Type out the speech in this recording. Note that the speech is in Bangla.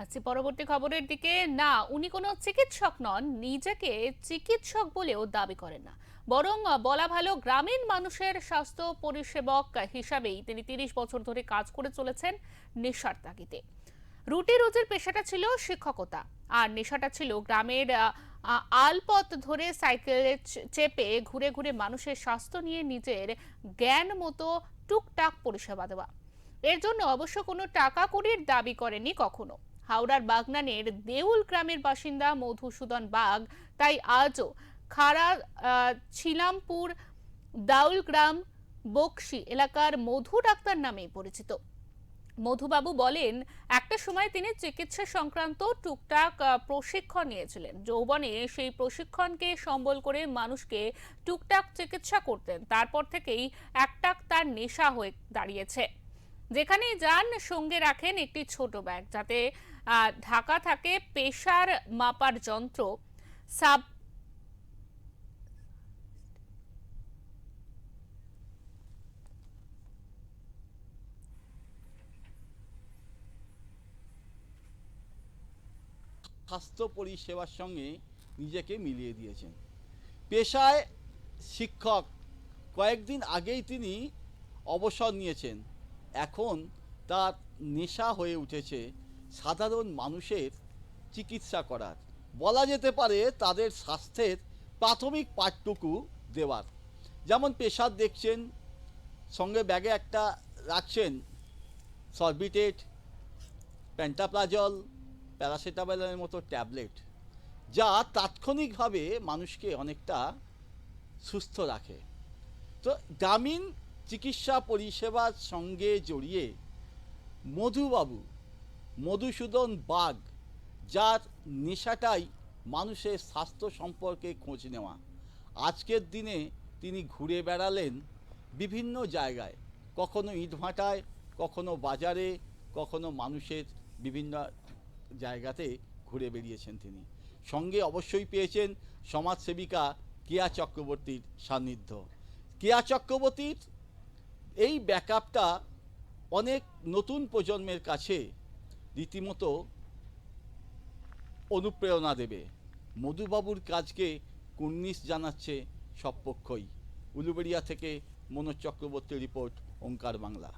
আচ্ছা, পরবর্তী খবরের দিকে। না, উনি কোনো চিকিৎসক নন, নিজেকে চিকিৎসক বলেও দাবি করেন না। বরং বলা ভালো, গ্রামীণ মানুষের স্বাস্থ্য পরিষেবক হিসাবেই তিনি 30 বছর ধরে কাজ করে চলেছেন নেশার তাগিদে। রুটি রুজির পেশাটা ছিল শিক্ষকতা, আর নেশাটা ছিল গ্রামের আলপথ ধরে সাইকেলে চেপে ঘুরে ঘুরে মানুষের স্বাস্থ্য নিয়ে নিজের জ্ঞান মতো টুকটাক পরিষেবা দেওয়া। এর জন্য অবশ্য কোনো টাকা কড়ির দাবি করেনি কখনো। হাওড়ার বাগনানের দেউল গ্রামের বাসিন্দা মধুসূদন বাগ তাই আজও খাড়া ছিলামপুর দাউল গ্রাম বকশি এলাকার মধু ডাক্তার নামেই পরিচিত। মধুবাবু বলেন, একটা সময় তিনি চিকিৎসা সংক্রান্ত টুকটাক প্রশিক্ষণ নিয়েছিলেন। যৌবনে সেই প্রশিক্ষণকে সম্বল করে মানুষকে টুকটাক চিকিৎসা করতেন। তারপর থেকেই একটাক তার নেশা হয়ে দাঁড়িয়েছে। যেখানেই যান সঙ্গে রাখেন একটি ছোট ব্যাগ, যাতে ঢাকা থাকে প্রেসার মাপার যন্ত্র, সাব স্বাস্থ্য পরিষেবার সঙ্গে নিজেকে মিলিয়ে দিয়েছেন। পেশায় শিক্ষক, কয়েকদিন আগেই তিনি অবসর নিয়েছেন। এখন তার নেশা হয়ে উঠেছে সাধারণ মানুষের চিকিৎসা করার, বলা যেতে পারে তাদের স্বাস্থ্যের প্রাথমিক পাঠটুকু দেওয়ার। যেমন পেশার দেখছেন, সঙ্গে ব্যাগে একটা রাখছেন সরবিটেট, প্যান্টাপ্লাজল, প্যারাসিটামলের মতো ট্যাবলেট, যা তাৎক্ষণিকভাবে মানুষকে অনেকটা সুস্থ রাখে। তো গ্রামীণ চিকিৎসা পরিষেবার সঙ্গে জড়িয়ে মধুবাবু, মধুসূদন বাগ, যার নেশাটাই মানুষের স্বাস্থ্য সম্পর্কে খোঁজ নেওয়া, আজকের দিনে তিনি ঘুরে বেড়ালেন বিভিন্ন জায়গায়, কখনো ইটভাটায়, কখনো বাজারে, কখনো মানুষের বিভিন্ন জায়গাতে ঘুরে বেরিয়েছেন তিনি। সঙ্গে অবশ্যই পেয়েছেন সমাজসেবিকা কেয়া চক্রবর্তীর সান্নিধ্য। কেয়া চক্রবর্তীর এই ব্যাকআপটা অনেক নতুন প্রজন্মের কাছে রীতিমতো অনুপ্রেরণা দেবে। মধুবাবুর কাজকে কুর্নিশ জানাচ্ছে সব পক্ষই। উলুবেড়িয়া থেকে মনোজ চক্রবর্তীর রিপোর্ট, ওঙ্কার বাংলা।